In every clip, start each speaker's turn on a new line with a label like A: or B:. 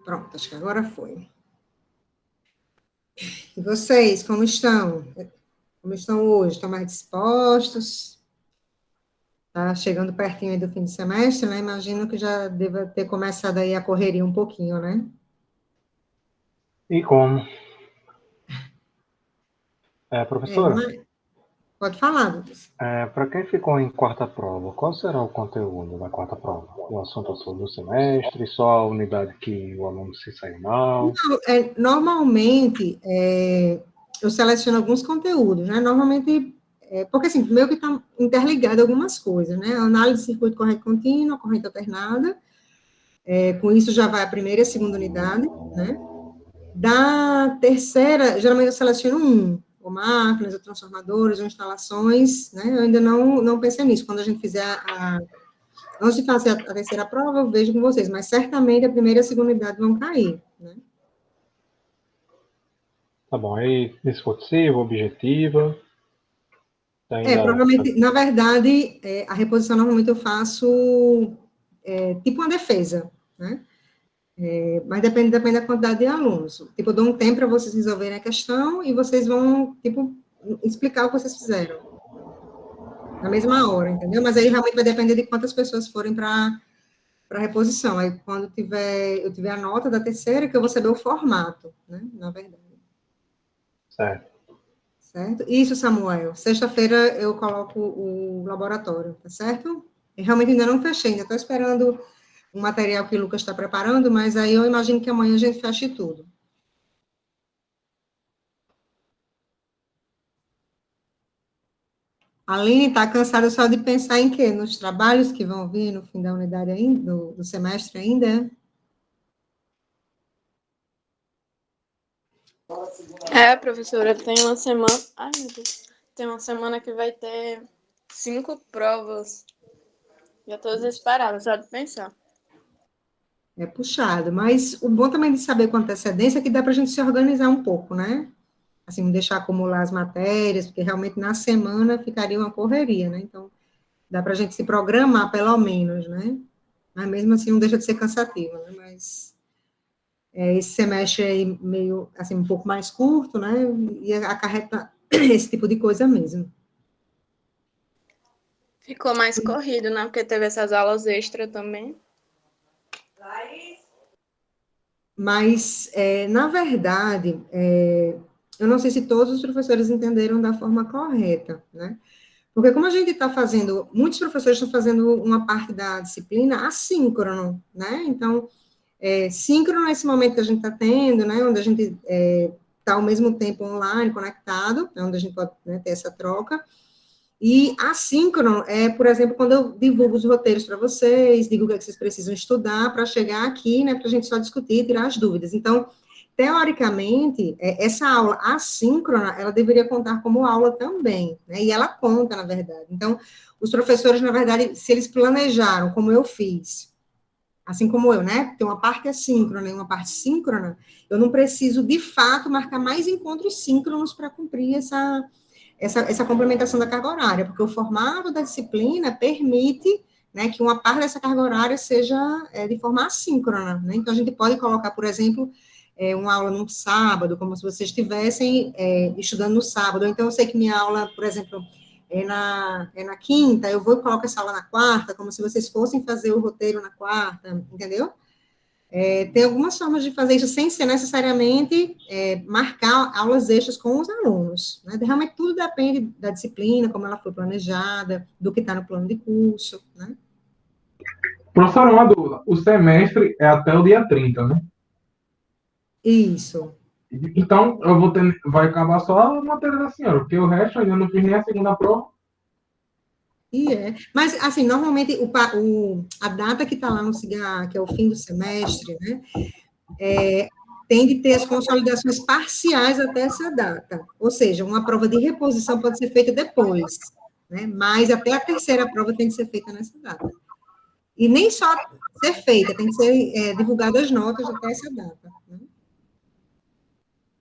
A: Pronto, acho que agora foi. E vocês, como estão? Como estão hoje? Estão mais dispostos? Está chegando pertinho aí do fim de semestre, né? Imagino que já deva ter começado aí a correria um pouquinho, né?
B: E como?
A: É,
B: Professora,
A: pode falar, Lucas.
B: para quem ficou em quarta prova, qual será o conteúdo da quarta prova? O assunto todo do semestre, só a unidade que o aluno se saiu mal?
A: Normalmente, eu seleciono alguns conteúdos, né? Normalmente, porque assim, meio que está interligado algumas coisas, né? Análise de circuito corrente contínua, corrente alternada, com isso já vai a primeira e a segunda unidade, né? Da terceira, geralmente eu seleciono ou máquinas, ou transformadores, ou instalações, né? Eu ainda não pensei nisso. Quando a gente fizer antes de fazer a terceira prova, eu vejo com vocês, mas certamente a primeira e a segunda unidade vão cair, né?
B: Tá bom, aí discursiva, objetiva, ainda...
A: Provavelmente, na verdade, a reposição normalmente eu faço tipo uma defesa, né? Mas depende da quantidade de alunos. Tipo, eu dou um tempo para vocês resolverem a questão e vocês vão, tipo, explicar o que vocês fizeram. Na mesma hora, entendeu? Mas aí realmente vai depender de quantas pessoas forem para reposição. Aí, quando eu tiver a nota da terceira, que eu vou saber o formato, né? Na verdade.
B: Certo.
A: Certo? Isso, Samuel. Sexta-feira eu coloco o laboratório, tá certo? Eu realmente ainda não fechei, ainda estou esperando o material que o Lucas está preparando, mas aí eu imagino que amanhã a gente feche tudo. A Aline está cansada só de pensar em quê? Nos trabalhos que vão vir no fim da unidade ainda, do semestre ainda?
C: Professora, tem uma semana. Ai, meu Deus. Tem uma semana que vai ter 5 provas. Já estou desesperada, só de pensar.
A: É puxado, mas o bom também de saber com antecedência é que dá para a gente se organizar um pouco, né? Assim, não deixar acumular as matérias, porque realmente na semana ficaria uma correria, né? Então, dá para a gente se programar, pelo menos, né? Mas mesmo assim não deixa de ser cansativo, né? Mas esse semestre aí meio, assim, um pouco mais curto, né? E acarreta esse tipo de coisa mesmo.
C: Ficou mais corrido, né? Porque teve essas aulas extras também.
A: Mas, na verdade, eu não sei se todos os professores entenderam da forma correta, né? Porque como a gente está fazendo, muitos professores estão fazendo uma parte da disciplina assíncrono, né? Então, síncrono nesse momento que a gente está tendo, né? Onde a gente está ao mesmo tempo online, conectado, né, onde a gente pode, né, ter essa troca. E assíncrono por exemplo, quando eu divulgo os roteiros para vocês, digo o que, é que vocês precisam estudar para chegar aqui, né, para a gente só discutir e tirar as dúvidas. Então, teoricamente, essa aula assíncrona, ela deveria contar como aula também, né, e ela conta, na verdade. Então, os professores, na verdade, se eles planejaram, como eu fiz, assim como eu, né, tem uma parte assíncrona e uma parte síncrona, eu não preciso, de fato, marcar mais encontros síncronos para cumprir essa complementação da carga horária, porque o formato da disciplina permite, né, que uma parte dessa carga horária seja de forma assíncrona, né? Então, a gente pode colocar, por exemplo, uma aula no sábado, como se vocês estivessem estudando no sábado. Então, eu sei que minha aula, por exemplo, na quinta, eu vou e coloco essa aula na quarta, como se vocês fossem fazer o roteiro na quarta, entendeu? Tem algumas formas de fazer isso sem ser necessariamente marcar aulas extras com os alunos, né? Realmente tudo depende da disciplina, como ela foi planejada, do que está no plano de curso, né?
D: Professor, uma dúvida. O semestre é até o dia 30, né?
A: Isso.
D: Então, vai acabar só a matéria da senhora, porque o resto eu ainda não fiz nem a segunda prova.
A: Mas, assim, normalmente, a data que está lá no CIGA, que é o fim do semestre, né, tem de ter as consolidações parciais até essa data. Ou seja, uma prova de reposição pode ser feita depois, né, mas até a terceira prova tem que ser feita nessa data. E nem só ser feita, tem que ser divulgadas as notas até essa data. Né?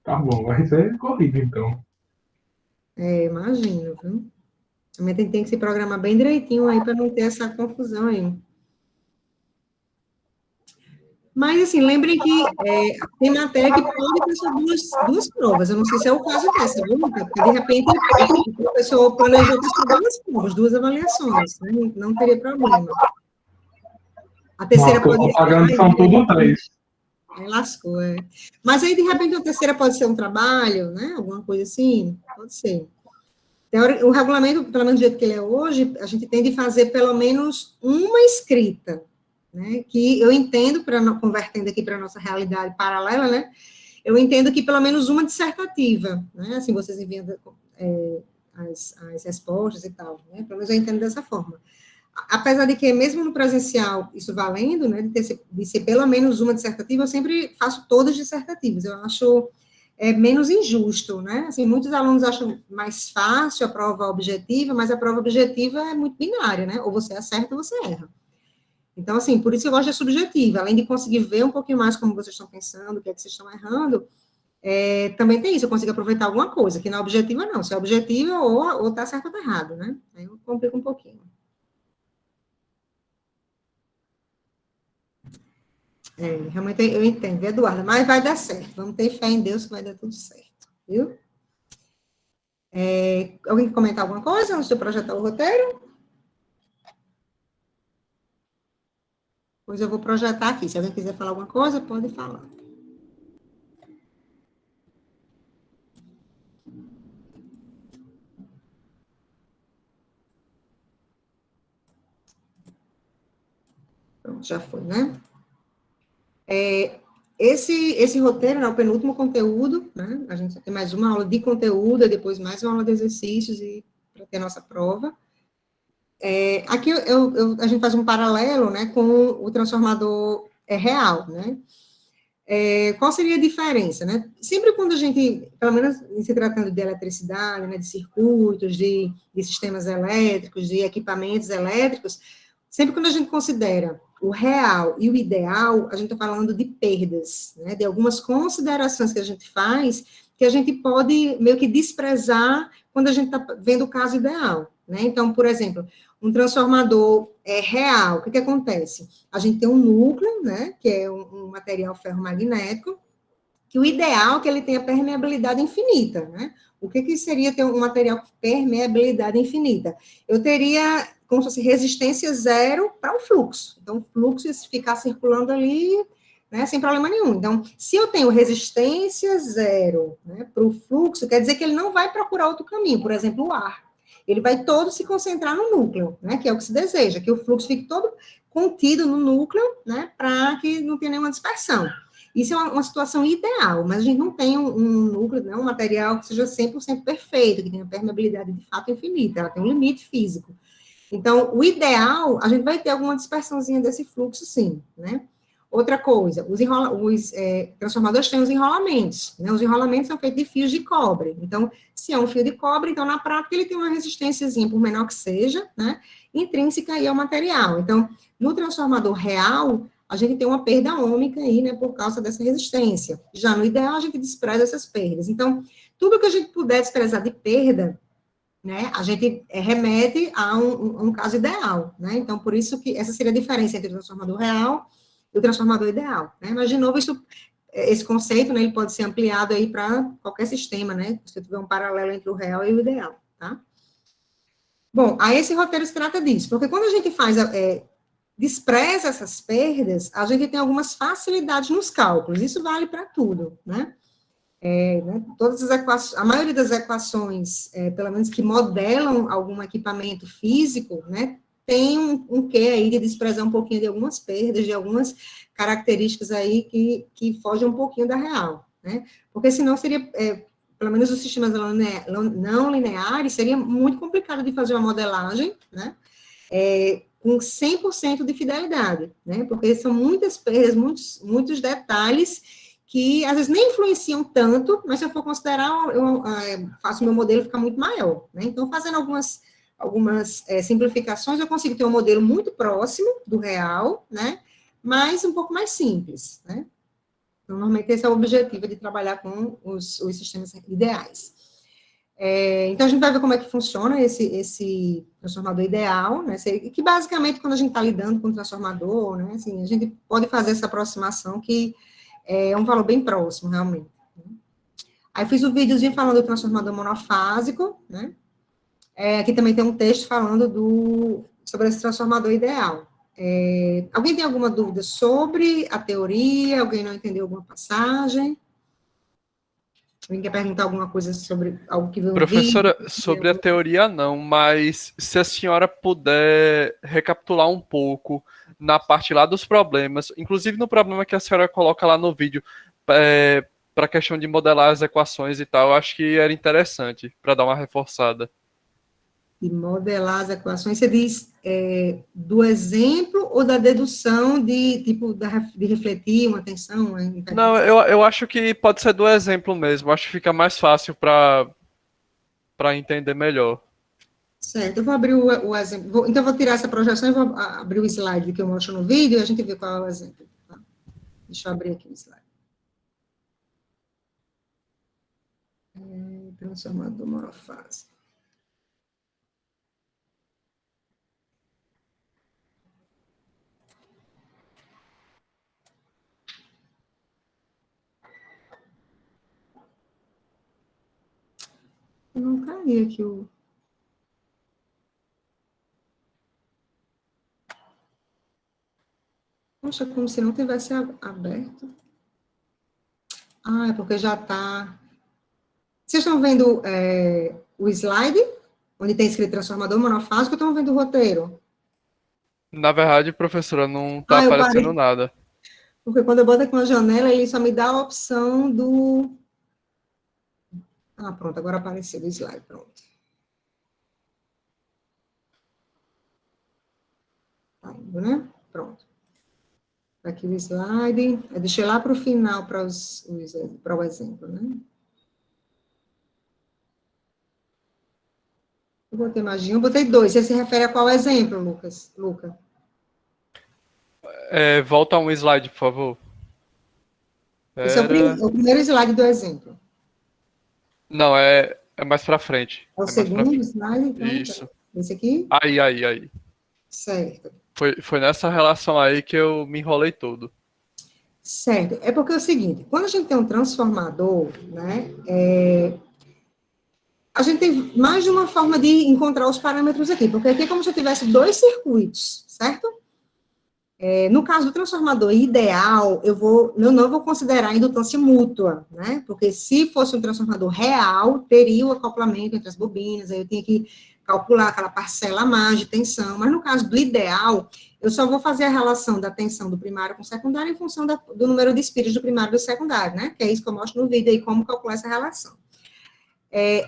D: Tá bom, vai ser corrido, então.
A: Imagino, viu? Também tem que se programar bem direitinho aí para não ter essa confusão aí. Mas, assim, lembrem que tem matéria que pode ter só duas provas. Eu não sei se é o caso dessa, viu, Luca? Porque, de repente, o professor planejou ter só duas provas, duas avaliações, né? Não teria problema. A terceira
D: Nossa, eu
A: pode
D: tô
A: ser...
D: pagando, são tudo 3.
A: Aí lascou, é. Mas aí, de repente, a terceira pode ser um trabalho, né? Alguma coisa assim, pode ser. O regulamento, pelo menos do jeito que ele é hoje, a gente tem de fazer pelo menos uma escrita, né? Que eu entendo, convertendo aqui para a nossa realidade paralela, né? Eu entendo que pelo menos uma dissertativa, né? Assim, vocês enviam as respostas e tal, né? Pelo menos eu entendo dessa forma. Apesar de que, mesmo no presencial, isso valendo, né? De ser pelo menos uma dissertativa, eu sempre faço todas dissertativas. Eu acho menos injusto, né? Assim, muitos alunos acham mais fácil a prova objetiva, mas a prova objetiva é muito binária, né? Ou você acerta ou você erra. Então, assim, por isso eu gosto da subjetiva. Além de conseguir ver um pouquinho mais como vocês estão pensando, o que é que vocês estão errando, também tem isso, eu consigo aproveitar alguma coisa, que na objetiva não. Se é objetiva, ou tá certo ou tá errado, né? Aí eu complico um pouquinho. Realmente eu entendo, Eduardo, mas vai dar certo. Vamos ter fé em Deus que vai dar tudo certo, viu? Alguém quer comentar alguma coisa antes de eu projetar o roteiro? Pois eu vou projetar aqui. Se alguém quiser falar alguma coisa, pode falar. Pronto, já foi, né? Esse roteiro, né, o penúltimo conteúdo, né? A gente tem mais uma aula de conteúdo, e depois mais uma aula de exercícios para ter a nossa prova. Aqui a gente faz um paralelo, né, com o transformador real, né? Qual seria a diferença, né? Sempre quando a gente, pelo menos se tratando de eletricidade, né, de circuitos, de sistemas elétricos, de equipamentos elétricos, sempre quando a gente considera o real e o ideal, a gente está falando de perdas, né, de algumas considerações que a gente faz, que a gente pode meio que desprezar quando a gente está vendo o caso ideal, né? Então, por exemplo, um transformador real, o que acontece? A gente tem um núcleo, né, que é um material ferromagnético, que o ideal é que ele tenha permeabilidade infinita, né? O que seria ter um material com permeabilidade infinita? Eu teria como se fosse resistência zero para o fluxo. Então, o fluxo ia ficar circulando ali, né, sem problema nenhum. Então, se eu tenho resistência zero, né, para o fluxo, quer dizer que ele não vai procurar outro caminho, por exemplo, o ar. Ele vai todo se concentrar no núcleo, né, que é o que se deseja, que o fluxo fique todo contido no núcleo, né, para que não tenha nenhuma dispersão. Isso é uma situação ideal, mas a gente não tem um núcleo, né, um material que seja 100% perfeito, que tenha permeabilidade de fato infinita, ela tem um limite físico. Então, o ideal, a gente vai ter alguma dispersãozinha desse fluxo, sim, né? Outra coisa, os transformadores têm os enrolamentos, né? Os enrolamentos são feitos de fios de cobre. Então, se é um fio de cobre, então, na prática, ele tem uma resistênciazinha, por menor que seja, né? Intrínseca aí ao material. Então, no transformador real, a gente tem uma perda ôhmica aí, né, por causa dessa resistência. Já no ideal, a gente despreza essas perdas. Então, tudo que a gente puder desprezar de perda, né, a gente remete a um caso ideal, né? Então, por isso que essa seria a diferença entre o transformador real e o transformador ideal, né? Mas, de novo, esse conceito, né, ele pode ser ampliado aí para qualquer sistema, né? Se tiver um paralelo entre o real e o ideal, tá? Bom, aí esse roteiro se trata disso, porque quando a gente despreza essas perdas, a gente tem algumas facilidades nos cálculos, isso vale para tudo, né? Todas as equações, a maioria das equações, pelo menos que modelam algum equipamento físico, né, tem um quê aí de desprezar um pouquinho de algumas perdas, de algumas características aí que fogem um pouquinho da real, né? Porque senão seria, pelo menos os sistemas não lineares, seria muito complicado de fazer uma modelagem, né? Com 100% de fidelidade, né? Porque são muitas perdas, muitos detalhes que às vezes nem influenciam tanto, mas se eu for considerar, eu faço o meu modelo ficar muito maior, né? Então, fazendo algumas simplificações, eu consigo ter um modelo muito próximo do real, né? Mas um pouco mais simples, né? Então, normalmente esse é o objetivo de trabalhar com os sistemas ideais. Então, a gente vai ver como é que funciona esse transformador ideal, né? Que basicamente, quando a gente está lidando com o transformador, né? Assim, a gente pode fazer essa aproximação que é um valor bem próximo, realmente. Aí, fiz um videozinho falando do transformador monofásico, né? Aqui também tem um texto falando sobre esse transformador ideal. Alguém tem alguma dúvida sobre a teoria? Alguém não entendeu alguma passagem? Alguém quer perguntar alguma coisa sobre algo que viu no
E: Professora,
A: vídeo?
E: sobre a teoria não, mas se a senhora puder recapitular um pouco na parte lá dos problemas, inclusive no problema que a senhora coloca lá no vídeo, para a questão de modelar as equações e tal, eu acho que era interessante, para dar uma reforçada.
A: E modelar as equações, você diz do exemplo ou da dedução de refletir uma tensão?
E: Não, eu acho que pode ser do exemplo mesmo, acho que fica mais fácil para entender melhor.
A: Certo, eu vou abrir o exemplo, então eu vou tirar essa projeção e vou abrir o slide que eu mostro no vídeo e a gente vê qual é o exemplo. Tá? Deixa eu abrir aqui o slide. Transformador monofásico. Eu não caí aqui o... Poxa, como se não tivesse aberto. Ah, é porque já está... Vocês estão vendo o slide, onde tem escrito transformador monofásico, ou estão vendo o roteiro?
E: Na verdade, professora, não está aparecendo nada.
A: Porque quando eu boto aqui uma janela, ele só me dá a opção do... Ah, pronto, agora apareceu o slide, pronto. Tá indo, né? Pronto. Aqui o slide. Eu deixei lá para o final, para o exemplo, né? Eu botei mais de um, eu botei 2. Você se refere a qual exemplo, Luca?
E: Volta um slide, por favor.
A: Esse é o primeiro slide do exemplo.
E: Não, é mais para frente.
A: É o segundo slide, então?
E: Isso.
A: Esse aqui?
E: Aí.
A: Certo.
E: Foi nessa relação aí que eu me enrolei todo.
A: Certo. É porque é o seguinte, quando a gente tem um transformador, né, a gente tem mais de uma forma de encontrar os parâmetros aqui, porque aqui é como se eu tivesse 2 circuitos, certo? No caso do transformador ideal, eu não vou considerar a indutância mútua, né? Porque se fosse um transformador real, teria o acoplamento entre as bobinas, aí eu tinha que calcular aquela parcela a mais de tensão, mas no caso do ideal, eu só vou fazer a relação da tensão do primário com o secundário em função do número de espíritos do primário e do secundário, né? Que é isso que eu mostro no vídeo aí, como calcular essa relação.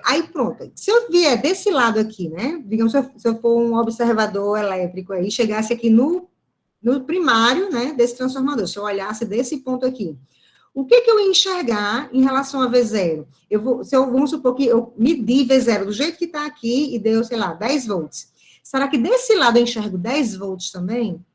A: Aí, pronto. Se eu vier desse lado aqui, né? Digamos, se eu for um observador elétrico aí, chegasse aqui no primário, né, desse transformador, se eu olhasse desse ponto aqui, o que eu ia enxergar em relação a V0? Vamos supor que eu medi V0 do jeito que está aqui e deu, sei lá, 10 volts. Será que desse lado eu enxergo 10 volts também?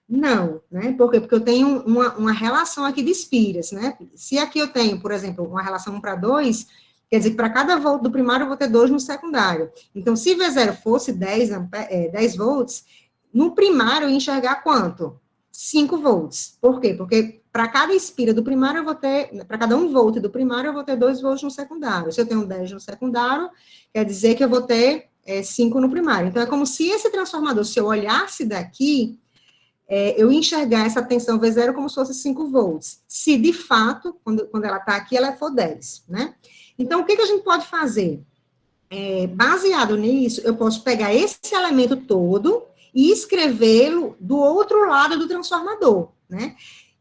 A: Não, né? Por quê? Porque eu tenho uma relação aqui de espiras, né? Se aqui eu tenho, por exemplo, uma relação 1:2, quer dizer que para cada volt do primário eu vou ter 2 no secundário. Então, se V0 fosse 10 volts, no primário, eu ia enxergar quanto? 5 volts. Por quê? Porque para cada espira do primário, eu vou ter, para cada 1 volt do primário, eu vou ter 2 volts no secundário. Se eu tenho 10 no secundário, quer dizer que eu vou ter 5 no primário. Então, é como se esse transformador, se eu olhasse daqui, eu ia enxergar essa tensão V0 como se fosse 5 volts. Se, de fato, quando ela está aqui, ela for 10, né? Então, o que a gente pode fazer? Baseado nisso, eu posso pegar esse elemento todo e escrevê-lo do outro lado do transformador, né?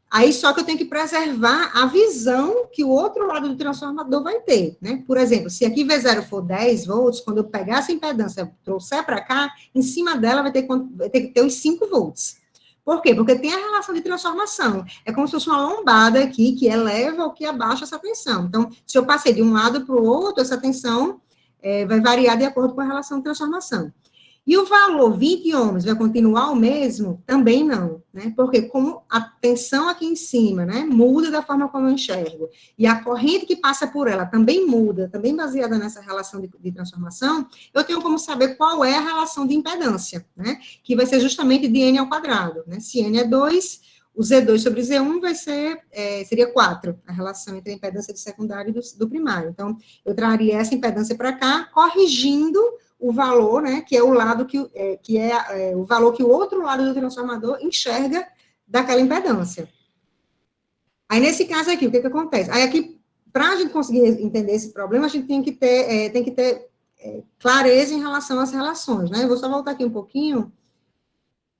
A: Aí só que eu tenho que preservar a visão que o outro lado do transformador vai ter, né? Por exemplo, se aqui V0 for 10 volts, quando eu pegar essa impedância e trouxer para cá, em cima dela vai ter que ter os 5 volts. Por quê? Porque tem a relação de transformação. É como se fosse uma lombada aqui que eleva ou que abaixa essa tensão. Então, se eu passei de um lado para o outro, essa tensão vai variar de acordo com a relação de transformação. E o valor 20 ohms vai continuar o mesmo? Também não, né? Porque como a tensão aqui em cima, né, muda da forma como eu enxergo, e a corrente que passa por ela também muda, também baseada nessa relação de transformação, eu tenho como saber qual é a relação de impedância, né? Que vai ser justamente de N ao quadrado, né? Se N é 2, o Z2 sobre Z1 vai ser, seria 4, a relação entre a impedância do secundário e do primário. Então, eu traria essa impedância para cá, corrigindo o valor, né, que é o lado o valor que o outro lado do transformador enxerga daquela impedância. Aí, nesse caso aqui, o que acontece? Aí, aqui, para a gente conseguir entender esse problema, a gente tem que ter clareza em relação às relações, né? Eu vou só voltar aqui um pouquinho,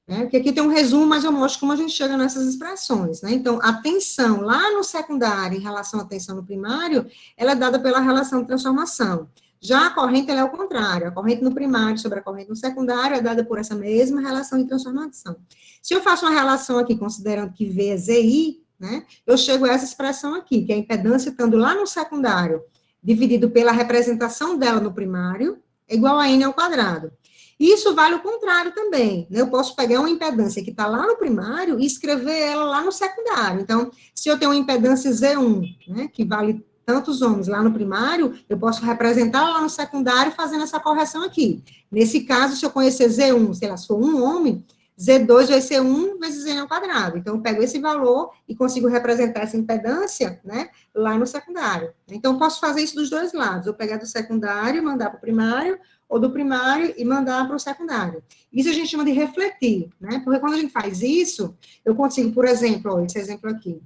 A: né, porque aqui tem um resumo, mas eu mostro como a gente chega nessas expressões, né? Então, a tensão lá no secundário em relação à tensão no primário, ela é dada pela relação de transformação. Já a corrente, ela é o contrário. A corrente no primário sobre a corrente no secundário é dada por essa mesma relação de transformação. Se eu faço uma relação aqui, considerando que V é ZI, né, eu chego a essa expressão aqui, que é a impedância estando lá no secundário, dividido pela representação dela no primário, é igual a N ao quadrado. Isso vale o contrário também, né? Eu posso pegar uma impedância que está lá no primário e escrever ela lá no secundário. Então, se eu tenho uma impedância Z1, né, que vale tantos ohms lá no primário, eu posso representar lá no secundário fazendo essa correção aqui. Nesse caso, se eu conhecer Z1, sei lá, se for 1 ohm, Z2 vai ser 1 vezes N ao quadrado. Então, eu pego esse valor e consigo representar essa impedância, né, lá no secundário. Então, eu posso fazer isso dos dois lados. Eu pegar do secundário e mandar para o primário, ou do primário e mandar para o secundário. Isso a gente chama de refletir, né? Porque quando a gente faz isso, eu consigo, por exemplo, ó, esse exemplo aqui.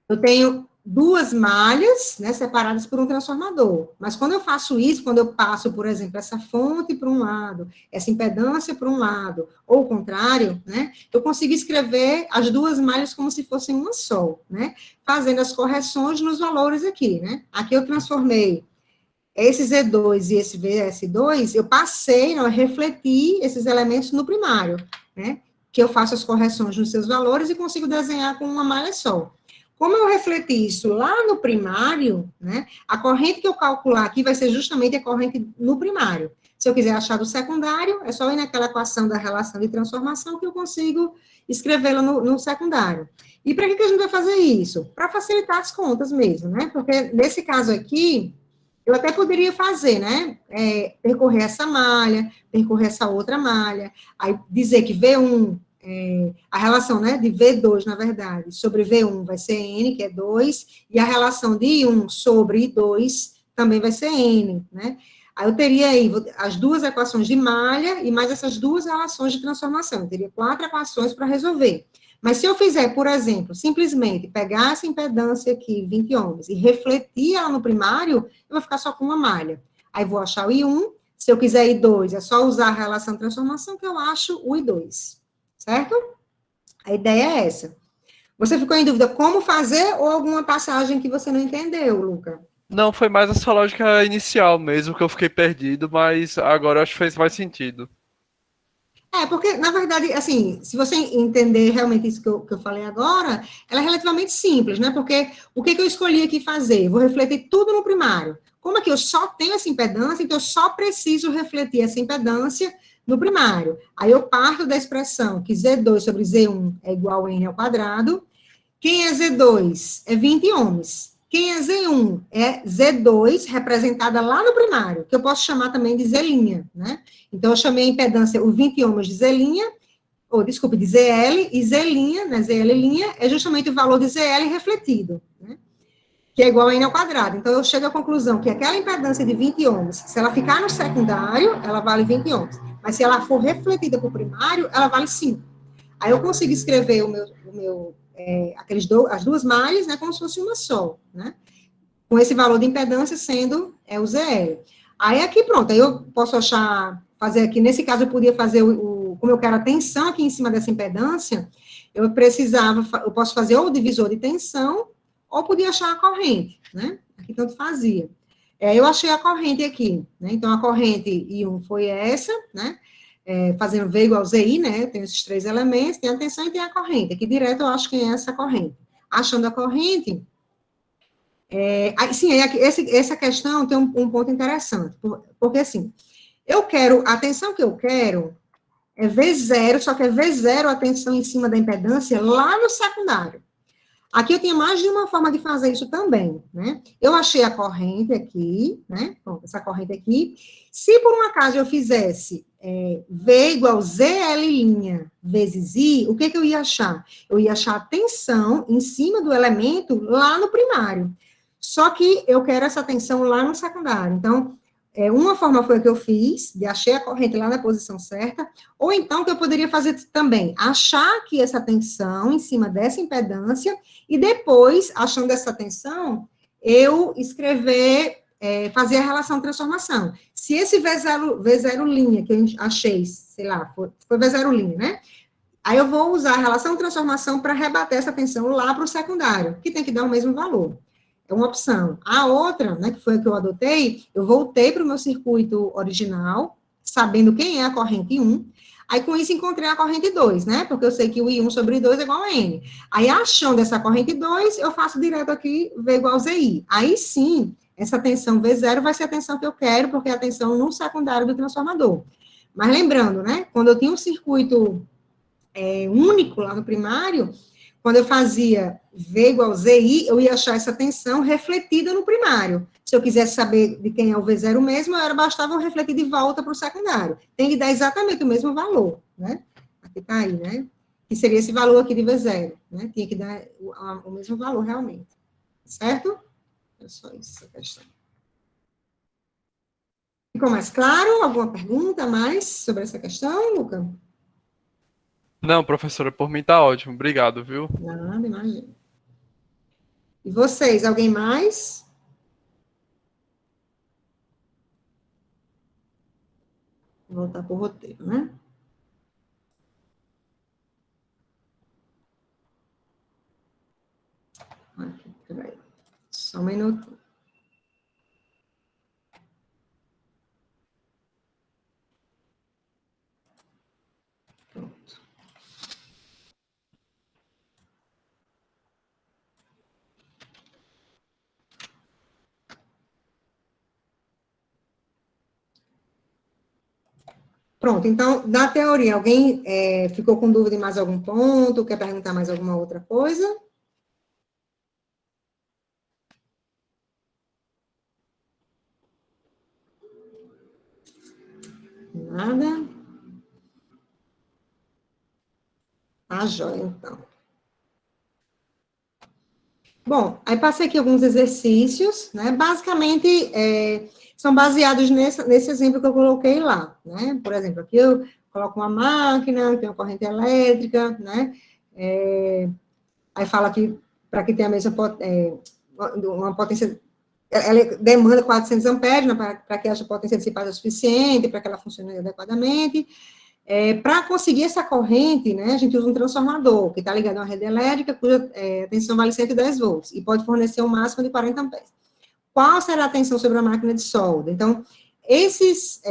A: Eu tenho 2 malhas, né, separadas por um transformador. Mas quando eu faço isso, quando eu passo, por exemplo, essa fonte para um lado, essa impedância para um lado, ou o contrário, né, eu consigo escrever as 2 malhas como se fossem uma só, né, fazendo as correções nos valores aqui, né. Aqui eu transformei esse Z2 e esse VS2, eu passei, não, refleti esses elementos no primário, né, que eu faço as correções nos seus valores e consigo desenhar com uma malha só. Como eu refleti isso lá no primário, né, a corrente que eu calcular aqui vai ser justamente a corrente no primário. Se eu quiser achar do secundário, é só ir naquela equação da relação de transformação que eu consigo escrevê-la no secundário. E para que a gente vai fazer isso? Para facilitar as contas mesmo, né, porque nesse caso aqui, eu até poderia fazer, né, percorrer essa malha, percorrer essa outra malha, aí dizer que V1, a relação, né, de V2, na verdade, sobre V1 vai ser N, que é 2, e a relação de I1 sobre I2 também vai ser N, né. Aí eu teria aí as 2 equações de malha e mais essas 2 relações de transformação. Eu teria 4 equações para resolver. Mas se eu fizer, por exemplo, simplesmente pegar essa impedância aqui, 20 ohms, e refletir ela no primário, eu vou ficar só com uma malha. Aí vou achar o I1, se eu quiser I2, é só usar a relação de transformação que eu acho o I2, certo? A ideia é essa. Você ficou em dúvida como fazer ou alguma passagem que você não entendeu, Luca?
E: Não, foi mais essa lógica inicial mesmo que eu fiquei perdido, mas agora eu acho que fez mais sentido.
A: Porque, na verdade, assim, se você entender realmente isso que eu falei agora, ela é relativamente simples, né? Porque o que eu escolhi aqui fazer? Vou refletir tudo no primário. Como é que eu só tenho essa impedância, então eu só preciso refletir essa impedância no primário. Aí eu parto da expressão que Z2 sobre Z1 é igual a N ao quadrado. Quem é Z2? É 20 ohms. Quem é Z1? É Z2, representada lá no primário, que eu posso chamar também de Z', né? Então, eu chamei a impedância, o 20 ohms de Z', ou, desculpe, de ZL, e Z', né, ZL' é justamente o valor de ZL refletido, né? Que é igual a N ao quadrado. Então, eu chego à conclusão que aquela impedância de 20 ohms, se ela ficar no secundário, ela vale 20 ohms. Mas se ela for refletida para o primário, ela vale 5. Aí eu consigo escrever as 2 malhas, né, como se fosse uma só, né? Com esse valor de impedância sendo o ZL. Aí aqui, pronto, aí eu posso fazer aqui, nesse caso eu podia fazer como eu quero a tensão aqui em cima dessa impedância, eu posso fazer ou o divisor de tensão, ou podia achar a corrente, né? Aqui tanto fazia. Eu achei a corrente aqui, né? Então, a corrente I1 foi essa, né? Fazendo V igual a ZI, né? Tem esses 3 elementos, tem a tensão e tem a corrente. Aqui direto eu acho que é essa corrente. Achando a corrente, essa questão tem um ponto interessante, porque assim, Eu quero, a tensão que eu quero é V0, só que é V0 a tensão em cima da impedância lá no secundário. Aqui eu tenho mais de uma forma de fazer isso também, né? Eu achei a corrente aqui, né? Bom, essa corrente aqui. Se por um acaso eu fizesse V igual ZL' vezes I, o que eu ia achar? Eu ia achar a tensão em cima do elemento lá no primário. Só que eu quero essa tensão lá no secundário. Então, uma forma foi a que eu fiz, de achei a corrente lá na posição certa, ou então que eu poderia fazer também, achar aqui essa tensão em cima dessa impedância, e depois, achando essa tensão, eu escrever, fazer a relação de transformação. Se esse V0' que eu achei, sei lá, foi V0', né? Aí eu vou usar a relação de transformação para rebater essa tensão lá para o secundário, que tem que dar o mesmo valor. É uma opção. A outra, né, que foi a que eu adotei, eu voltei para o meu circuito original, sabendo quem é a corrente 1, aí com isso encontrei a corrente 2, né, porque eu sei que o I1 sobre 2 é igual a N. Aí achando essa corrente 2, eu faço direto aqui V igual a ZI. Aí sim, essa tensão V0 vai ser a tensão que eu quero, porque é a tensão no secundário do transformador. Mas lembrando, né, quando eu tinha um circuito único lá no primário, quando eu fazia V igual a ZI, eu ia achar essa tensão refletida no primário. Se eu quisesse saber de quem é o V0 mesmo, bastava eu refletir de volta para o secundário. Tem que dar exatamente o mesmo valor, né? Aqui está aí, né? Que seria esse valor aqui de V0, né? Tinha que dar o mesmo valor realmente. Certo? É só isso, essa questão. Ficou mais claro? Alguma pergunta mais sobre essa questão, Luca?
E: Não, professora, por mim tá ótimo. Obrigado, viu?
A: Nada, imagina. E vocês, alguém mais? Vou voltar para o roteiro, né? Aqui, peraí. Só um minuto. Pronto. Pronto, então, da teoria, alguém ficou com dúvida em mais algum ponto? Quer perguntar mais alguma outra coisa? Nada? Tá, joia, então. Bom, aí passei aqui alguns exercícios, né? Basicamente, são baseados nesse exemplo que eu coloquei lá, né? Por exemplo, aqui eu coloco uma máquina, tem uma corrente elétrica, né? Aí fala que, para que tenha a mesma uma potência, ela demanda 400 amperes, né, para que haja potência dissipada suficiente, para que ela funcione adequadamente. Para conseguir essa corrente, né, a gente usa um transformador, que está ligado a uma rede elétrica, cuja tensão vale 110 volts, e pode fornecer um máximo de 40 amperes. Qual será a tensão sobre a máquina de solda? Então, essas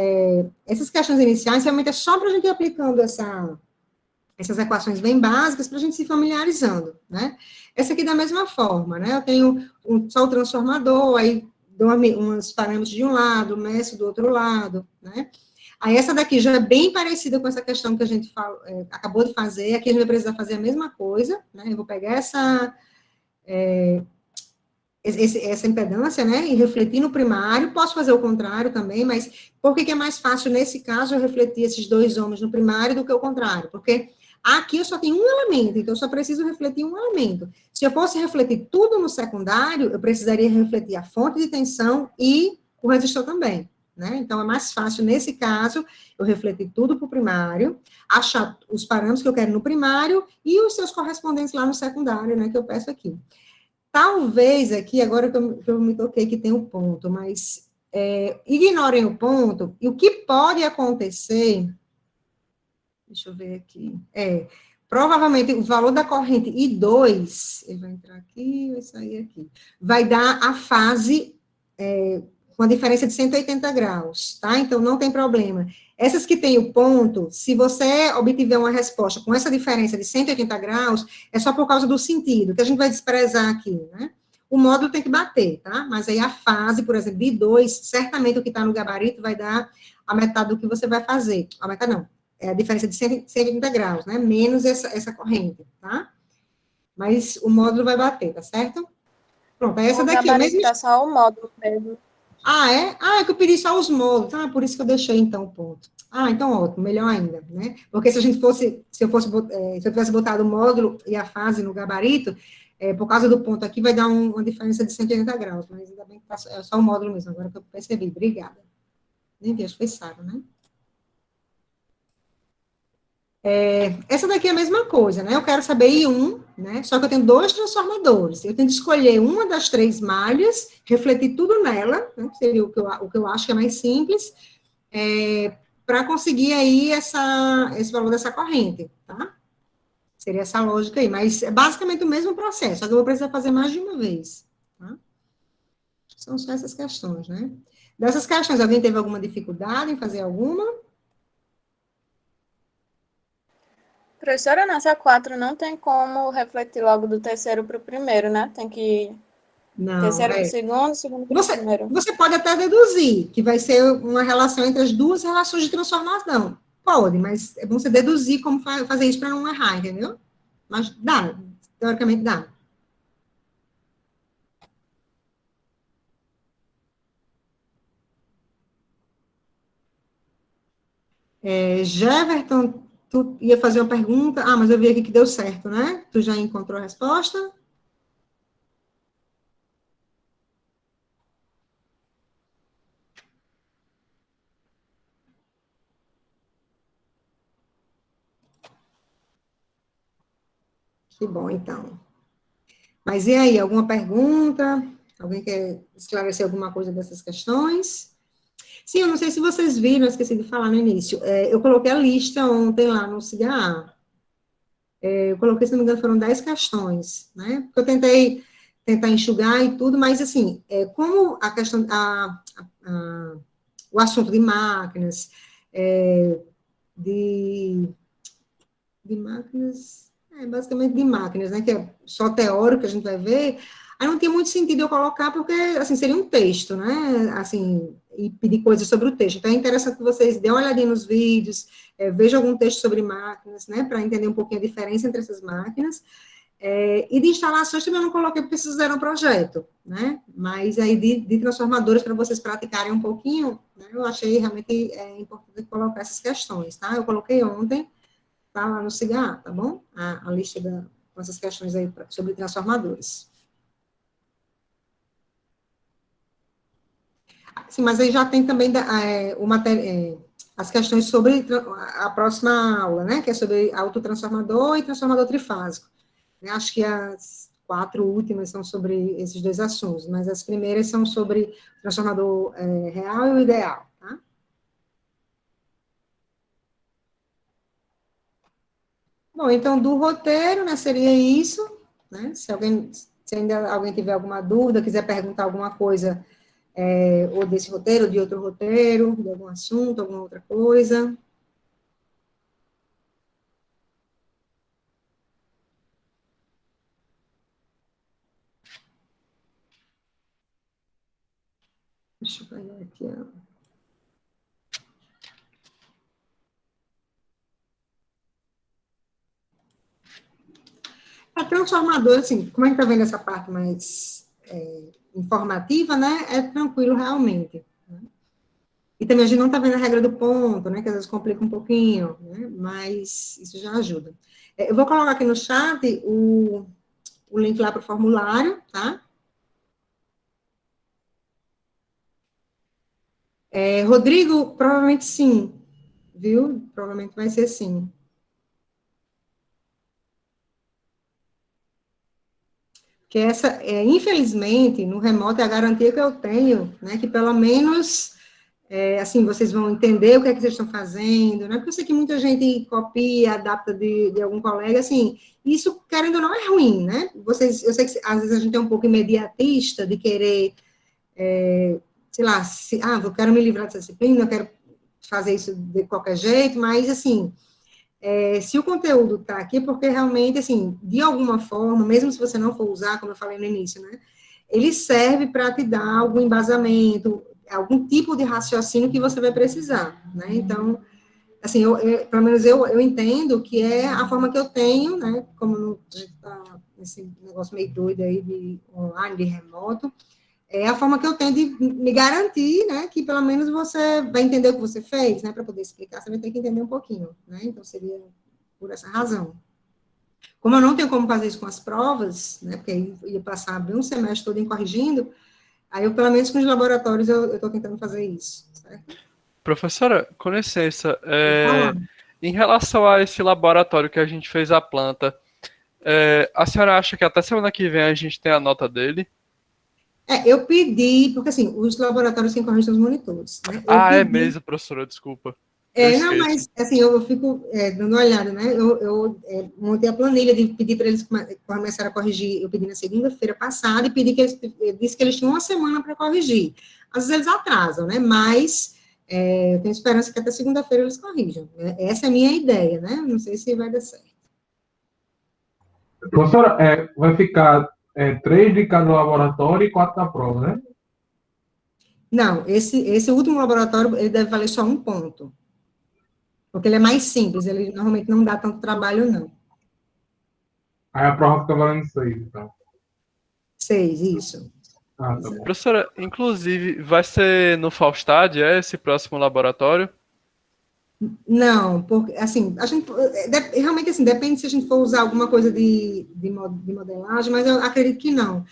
A: questões iniciais, realmente é só para a gente ir aplicando essas equações bem básicas, para a gente se familiarizando, né? Essa aqui da mesma forma, né? Eu tenho só o transformador, aí dou uns parâmetros de um lado, meço do outro lado, né? Aí essa daqui já é bem parecida com essa questão que a gente acabou de fazer, aqui a gente vai precisar fazer a mesma coisa, né? Eu vou pegar essa impedância, né, e refletir no primário, posso fazer o contrário também, mas por que é mais fácil, nesse caso, eu refletir esses dois ohms no primário do que o contrário? Porque aqui eu só tenho um elemento, então eu só preciso refletir um elemento. Se eu fosse refletir tudo no secundário, eu precisaria refletir a fonte de tensão e o resistor também, né? Então, é mais fácil, nesse caso, eu refletir tudo para o primário, achar os parâmetros que eu quero no primário e os seus correspondentes lá no secundário, né, que eu peço aqui. Talvez aqui, agora que eu me toquei que tem um ponto, mas ignorem o ponto, e o que pode acontecer, deixa eu ver aqui, provavelmente o valor da corrente I2, ele vai entrar aqui, vai sair aqui, vai dar a fase com a diferença de 180 graus, tá? Então, não tem problema. Essas que tem o ponto, se você obtiver uma resposta com essa diferença de 180 graus, é só por causa do sentido, que a gente vai desprezar aqui, né? o módulo tem que bater, tá? Mas aí a fase, por exemplo, de 2, certamente o que está no gabarito vai dar a metade do que você vai fazer. A metade não, é a diferença de 180 graus, né? Menos essa corrente, tá? Mas o módulo vai bater, tá certo? Pronto, é essa
C: O
A: daqui.
C: gabarito tá só o módulo mesmo.
A: Ah, é? Ah, é que eu pedi só os módulos. Ah, por isso que eu deixei, então, o ponto. Ah, então ótimo, melhor ainda, né? Porque se eu tivesse botado o módulo e a fase no gabarito, por causa do ponto aqui, vai dar uma diferença de 180 graus, mas ainda bem que é só o módulo mesmo, agora que eu percebi. Obrigada. Nem vi, acho que foi Sara, né? Essa daqui é a mesma coisa, né? Eu quero saber I1, né? Só que eu tenho 2 transformadores. Eu tenho que escolher uma das 3 malhas, refletir tudo nela, né? Que seria o que eu acho que é mais simples, para conseguir aí esse valor dessa corrente, tá? Seria essa lógica aí, mas é basicamente o mesmo processo, só que eu vou precisar fazer mais de uma vez, tá? São só essas questões, né? Dessas questões, alguém teve alguma dificuldade em fazer alguma?
C: Professora, nessa 4 não tem como refletir logo do terceiro para o primeiro, né? Tem que ir
A: Não,
C: terceiro para o segundo, segundo para o primeiro.
A: Você pode até deduzir que vai ser uma relação entre as duas relações de transformação. Pode, mas é bom você deduzir como fazer isso para não errar, entendeu? Mas dá, teoricamente dá. Jeverton, tu ia fazer uma pergunta. Ah, mas eu vi aqui que deu certo, né? Tu já encontrou a resposta? Que bom, então. Mas e aí, alguma pergunta? Alguém quer esclarecer alguma coisa dessas questões? Sim, eu não sei se vocês viram, eu esqueci de falar no início. Eu coloquei a lista ontem lá no CIGA. Eu coloquei, se não me engano, foram 10 questões, né? Porque eu tentei tentar enxugar e tudo, mas, assim, como a questão, o assunto de máquinas, de máquinas, basicamente de máquinas, né, que é só teórico que a gente vai ver, aí não tinha muito sentido eu colocar, porque, assim, seria um texto, né, assim, e pedir coisas sobre o texto. Então, é interessante que vocês dêem uma olhadinha nos vídeos, vejam algum texto sobre máquinas, né, para entender um pouquinho a diferença entre essas máquinas, e de instalações também eu não coloquei porque vocês fizeram um projeto, né, mas aí de transformadores para vocês praticarem um pouquinho, né, eu achei realmente importante colocar essas questões, tá, eu coloquei ontem, tá lá no CIGA, tá bom? A lista com essas questões aí sobre transformadores. Sim, mas aí já tem também as questões sobre a próxima aula, né? Que é sobre autotransformador e transformador trifásico. Eu acho que as 4 últimas são sobre esses 2 assuntos, mas as primeiras são sobre o transformador real e o ideal, tá? Bom, então, do roteiro, né, seria isso, né? Se ainda alguém tiver alguma dúvida, quiser perguntar alguma coisa, ou desse roteiro, ou de outro roteiro, de algum assunto, alguma outra coisa. Deixa eu pegar aqui, ó. A transformadora, assim, como a gente está vendo essa parte mais informativa, né, é tranquilo realmente. Né? E também a gente não está vendo a regra do ponto, né, que às vezes complica um pouquinho, né, mas isso já ajuda. Eu vou colocar aqui no chat o link lá para o formulário, tá? Rodrigo, provavelmente sim, viu? Provavelmente vai ser sim. Que essa, infelizmente, no remoto é a garantia que eu tenho, né, que pelo menos, assim, vocês vão entender o que é que vocês estão fazendo, né, porque eu sei que muita gente copia, adapta de algum colega, assim, isso, querendo ou não, é ruim, né, eu sei que às vezes a gente é um pouco imediatista de querer, sei lá, eu quero me livrar dessa disciplina, eu quero fazer isso de qualquer jeito, mas, assim, se o conteúdo está aqui, porque realmente, assim, de alguma forma, mesmo se você não for usar, como eu falei no início, né, ele serve para te dar algum embasamento, algum tipo de raciocínio que você vai precisar, né? Então, assim, pelo menos eu entendo que é a forma que eu tenho, né? Como a gente está nesse negócio meio doido aí de online, de remoto, é a forma que eu tenho de me garantir, né? Que pelo menos você vai entender o que você fez, né? Para poder explicar, você vai ter que entender um pouquinho, né? Então, seria por essa razão. Como eu não tenho como fazer isso com as provas, né? Porque aí ia passar bem um semestre todo em corrigindo, aí eu, pelo menos com os laboratórios, eu estou tentando fazer isso, certo?
E: Professora, com licença,
A: Vou falar.
E: em relação a esse laboratório que a gente fez a planta, a senhora acha que até semana que vem a gente tem a nota dele?
A: Eu pedi, porque assim, os laboratórios quem corrigem são os monitores, né? Eu
E: Ah, é
A: pedi,
E: mesmo, professora, desculpa. Eu
A: não,
E: esqueço.
A: mas assim, eu fico dando uma olhada, né? Eu montei a planilha de pedir para eles começarem a corrigir, eu pedi na segunda-feira passada e pedi que eu disse que eles tinham uma semana para corrigir. Às vezes eles atrasam, né? Mas eu tenho esperança que até segunda-feira eles corrijam, né? Essa é a minha ideia, né? Não sei se vai dar certo.
D: Professora, vai ficar 3 de cada laboratório e 4 da prova, né?
A: Não, esse último laboratório, ele deve valer só um ponto. Porque ele é mais simples, ele normalmente não dá tanto trabalho, não.
D: Aí a prova fica valendo 6, então.
A: 6, isso.
D: Ah, tá bom.
E: Professora, inclusive, vai ser no Faustad, esse próximo laboratório?
A: Não, porque, assim, a gente, realmente, assim, depende se a gente for usar alguma coisa de modelagem, mas eu acredito que não.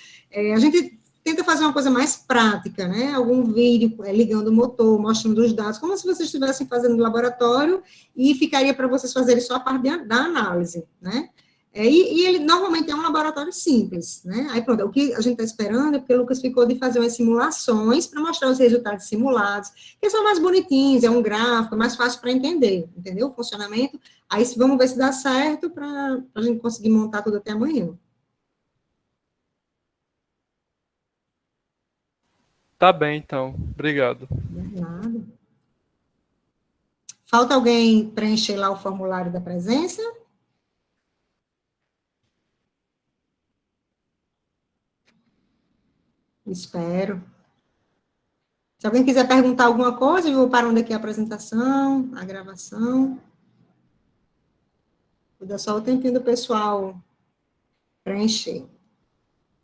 A: A gente tenta fazer uma coisa mais prática, né? Algum vídeo ligando o motor, mostrando os dados, como se vocês estivessem fazendo no laboratório e ficaria para vocês fazerem só a parte da análise, né? E ele normalmente é um laboratório simples, né? Aí pronto, o que a gente está esperando é porque o Lucas ficou de fazer umas simulações para mostrar os resultados simulados, que são mais bonitinhos, é um gráfico, é mais fácil para entender, entendeu? O funcionamento. Aí vamos ver se dá certo para a gente conseguir montar tudo até amanhã.
E: Tá bem, então. Obrigado.
A: Nada. Falta alguém preencher lá o formulário da presença? Espero. Se alguém quiser perguntar alguma coisa, eu vou parando aqui a apresentação, a gravação. Vou dar só o tempinho do pessoal preencher.